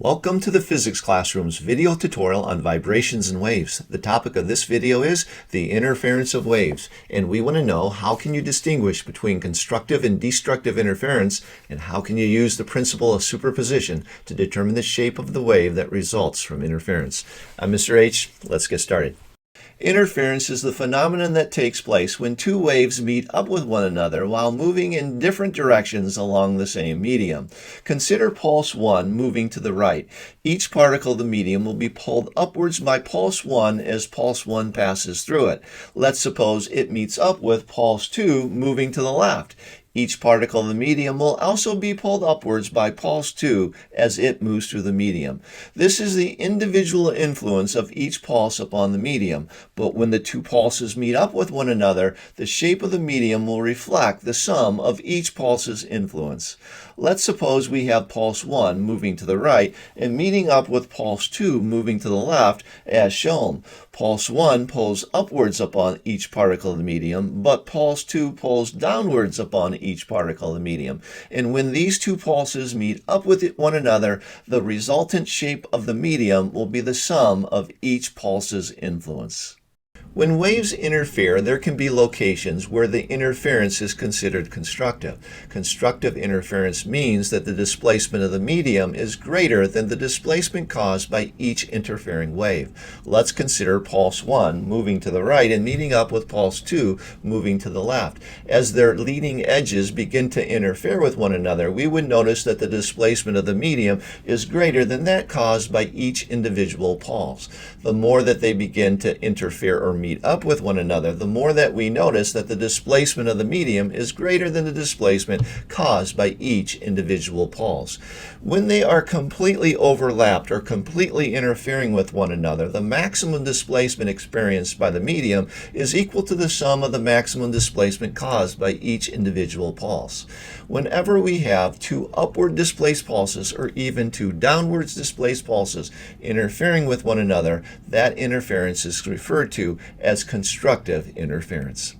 Welcome to the Physics Classroom's video tutorial on vibrations and waves. The topic of this video is the interference of waves, and we want to know how can you distinguish between constructive and destructive interference, and how can you use the principle of superposition to determine the shape of the wave that results from interference. I'm Mr. H. Let's get started. Interference is the phenomenon that takes place when two waves meet up with one another while moving in different directions along the same medium. Consider pulse 1 moving to the right. Each particle of the medium will be pulled upwards by pulse 1 as pulse 1 passes through it. Let's suppose it meets up with pulse 2 moving to the left. Each particle of the medium will also be pulled upwards by pulse 2 as it moves through the medium. This is the individual influence of each pulse upon the medium, but when the two pulses meet up with one another, the shape of the medium will reflect the sum of each pulse's influence. Let's suppose we have pulse 1 moving to the right and meeting up with pulse 2 moving to the left as shown. Pulse 1 pulls upwards upon each particle of the medium, but pulse 2 pulls downwards upon each particle of the medium. And when these two pulses meet up with one another, the resultant shape of the medium will be the sum of each pulse's influence. When waves interfere, there can be locations where the interference is considered constructive. Constructive interference means that the displacement of the medium is greater than the displacement caused by each interfering wave. Let's consider pulse 1 moving to the right and meeting up with pulse 2 moving to the left. As their leading edges begin to interfere with one another, we would notice that the displacement of the medium is greater than that caused by each individual pulse. The more that they begin to interfere or meet up with one another, the more that we notice that the displacement of the medium is greater than the displacement caused by each individual pulse. When they are completely overlapped or completely interfering with one another, the maximum displacement experienced by the medium is equal to the sum of the maximum displacement caused by each individual pulse. Whenever we have two upward displaced pulses or even two downwards displaced pulses interfering with one another, that interference is referred to as constructive interference.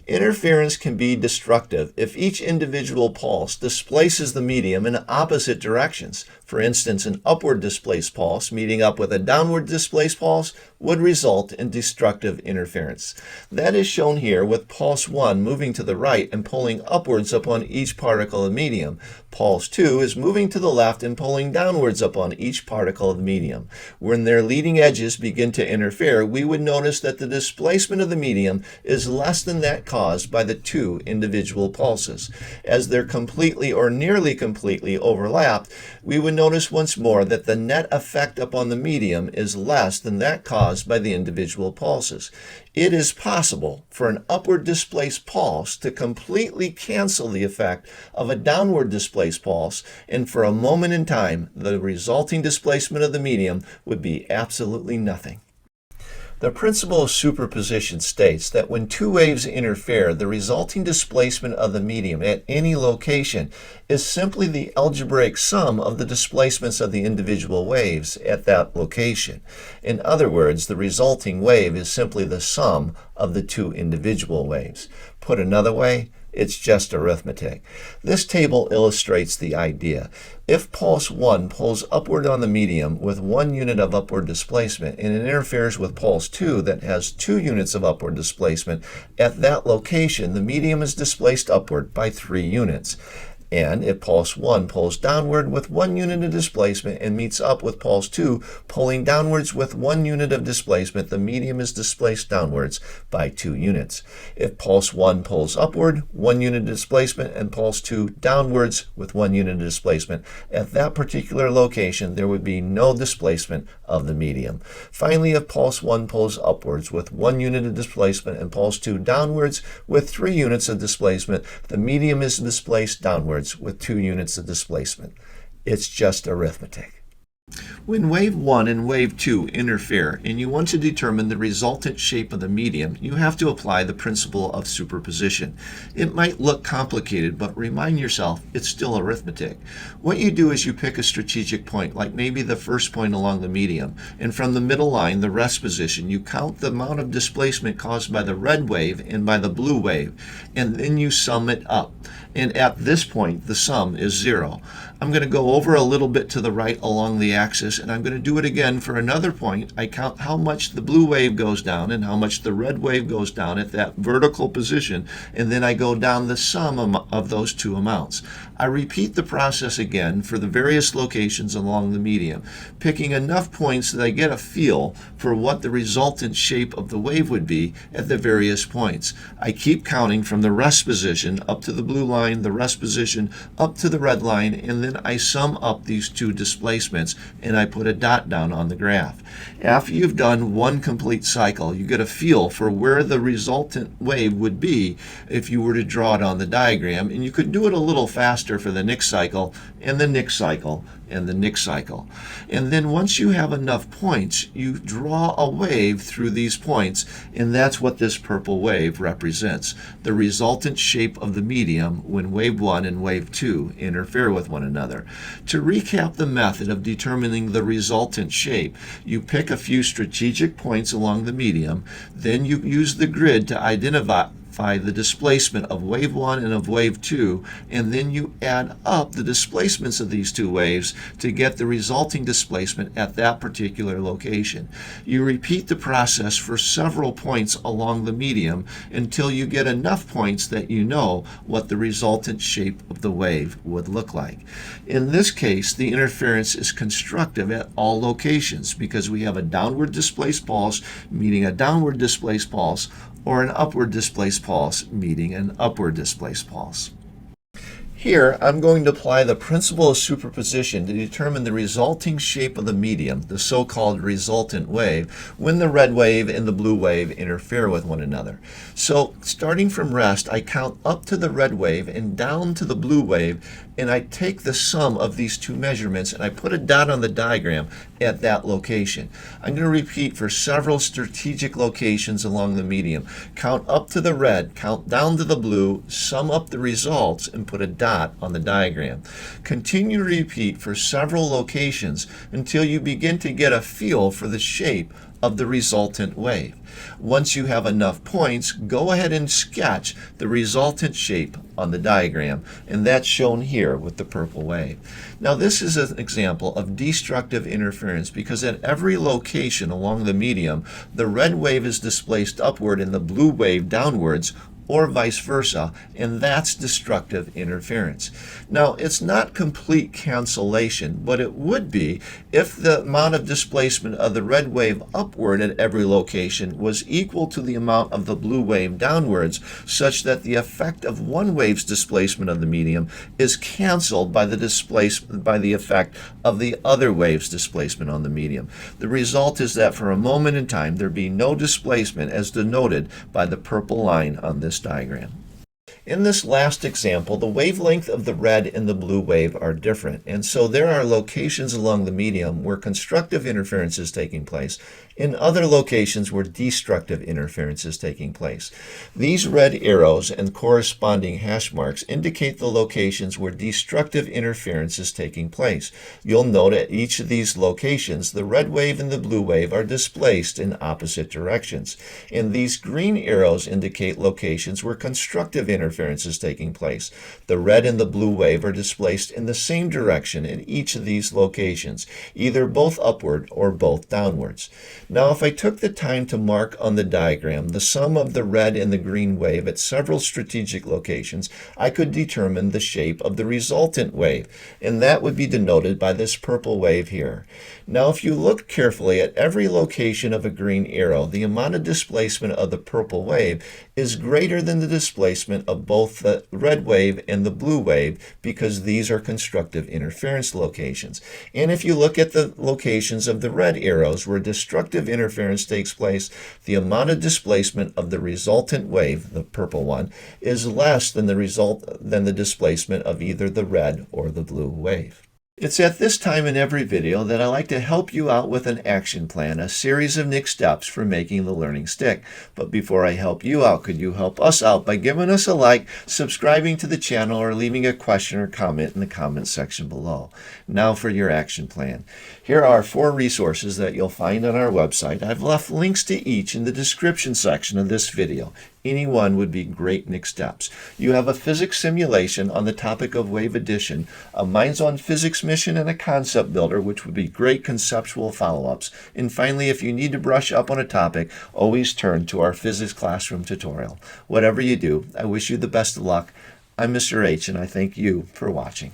Interference can be destructive if each individual pulse displaces the medium in opposite directions. For instance, an upward displaced pulse meeting up with a downward displaced pulse would result in destructive interference. That is shown here with pulse 1 moving to the right and pulling upwards upon each particle of the medium. Pulse 2 is moving to the left and pulling downwards upon each particle of the medium. When their leading edges begin to interfere, we would notice that the displacement of the medium is less than that caused by the two individual pulses. As they're completely or nearly completely overlapped, we would notice once more that the net effect upon the medium is less than that caused by the individual pulses. It is possible for an upward displaced pulse to completely cancel the effect of a downward displaced pulse, and for a moment in time, the resulting displacement of the medium would be absolutely nothing. The principle of superposition states that when two waves interfere, the resulting displacement of the medium at any location is simply the algebraic sum of the displacements of the individual waves at that location. In other words, the resulting wave is simply the sum of the two individual waves. Put another way, it's just arithmetic. This table illustrates the idea. If pulse 1 pulls upward on the medium with 1 unit of upward displacement and it interferes with pulse 2 that has 2 units of upward displacement, at that location the medium is displaced upward by 3 units. And if pulse 1 pulls downward with 1 unit of displacement and meets up with pulse 2 pulling downwards with 1 unit of displacement, the medium is displaced downwards by 2 units. If pulse 1 pulls upward, 1 unit of displacement, and pulse 2 downwards with 1 unit of displacement, at that particular location there would be no displacement of the medium. Finally, if pulse 1 pulls upwards with 1 unit of displacement and pulse 2 downwards with 3 units of displacement, the medium is displaced downwards with 2 units of displacement. It's just arithmetic. When wave 1 and wave 2 interfere and you want to determine the resultant shape of the medium, you have to apply the principle of superposition. It might look complicated, but remind yourself it's still arithmetic. What you do is you pick a strategic point, like maybe the first point along the medium, and from the middle line, the rest position, you count the amount of displacement caused by the red wave and by the blue wave, and then you sum it up. And at this point, the sum is 0. I'm going to go over a little bit to the right along the axis, and I'm going to do it again for another point. I count how much the blue wave goes down and how much the red wave goes down at that vertical position, and then I go down the sum of those two amounts. I repeat the process again for the various locations along the medium, picking enough points that I get a feel for what the resultant shape of the wave would be at the various points. I keep counting from the rest position up to the blue line, the rest position up to the red line, and then I sum up these two displacements and I put a dot down on the graph. After you've done one complete cycle, you get a feel for where the resultant wave would be if you were to draw it on the diagram, and you could do it a little faster for the next cycle and the next cycle and the next cycle. And then once you have enough points, you draw a wave through these points, and that's what this purple wave represents, the resultant shape of the medium when wave 1 and wave 2 interfere with one another. To recap the method of determining the resultant shape, you pick a few strategic points along the medium, then you use the grid to identify the displacement of wave 1 and of wave 2, and then you add up the displacements of these two waves to get the resulting displacement at that particular location. You repeat the process for several points along the medium until you get enough points that you know what the resultant shape of the wave would look like. In this case, the interference is constructive at all locations because we have a downward displaced pulse meeting a downward displaced pulse, or an upward displaced pulse meeting an upward displaced pulse. Here, I'm going to apply the principle of superposition to determine the resulting shape of the medium, the so-called resultant wave, when the red wave and the blue wave interfere with one another. So, starting from rest, I count up to the red wave and down to the blue wave, and I take the sum of these two measurements and I put a dot on the diagram at that location. I'm going to repeat for several strategic locations along the medium. Count up to the red, count down to the blue, sum up the results, and put a dot on the diagram. Continue to repeat for several locations until you begin to get a feel for the shape of the resultant wave. Once you have enough points, go ahead and sketch the resultant shape on the diagram, and that's shown here with the purple wave. Now this is an example of destructive interference because at every location along the medium, the red wave is displaced upward and the blue wave downwards, or vice versa, and that's destructive interference. Now, it's not complete cancellation, but it would be if the amount of displacement of the red wave upward at every location was equal to the amount of the blue wave downwards, such that the effect of one wave's displacement of the medium is canceled by the effect of the other wave's displacement on the medium. The result is that for a moment in time, there be no displacement as denoted by the purple line on this diagram. In this last example, the wavelength of the red and the blue wave are different, and so there are locations along the medium where constructive interference is taking place, in other locations where destructive interference is taking place. These red arrows and corresponding hash marks indicate the locations where destructive interference is taking place. You'll note at each of these locations, the red wave and the blue wave are displaced in opposite directions, and these green arrows indicate locations where constructive interference is taking place. The red and the blue wave are displaced in the same direction in each of these locations, either both upward or both downwards. Now, if I took the time to mark on the diagram the sum of the red and the green wave at several strategic locations, I could determine the shape of the resultant wave, and that would be denoted by this purple wave here. Now, if you look carefully at every location of a green arrow, the amount of displacement of the purple wave is greater than the displacement of both the red wave and the blue wave because these are constructive interference locations. And if you look at the locations of the red arrows where destructive interference takes place, the amount of displacement of the resultant wave, the purple one, is less than the displacement of either the red or the blue wave. It's at this time in every video that I like to help you out with an action plan, a series of next steps for making the learning stick. But before I help you out, could you help us out by giving us a like, subscribing to the channel, or leaving a question or comment in the comment section below. Now for your action plan. Here are 4 resources that you'll find on our website. I've left links to each in the description section of this video. Any one would be great next steps. You have a physics simulation on the topic of wave addition, a Minds on Physics mission, and a concept builder, which would be great conceptual follow-ups. And finally, if you need to brush up on a topic, always turn to our physics classroom tutorial. Whatever you do, I wish you the best of luck. I'm Mr. H, and I thank you for watching.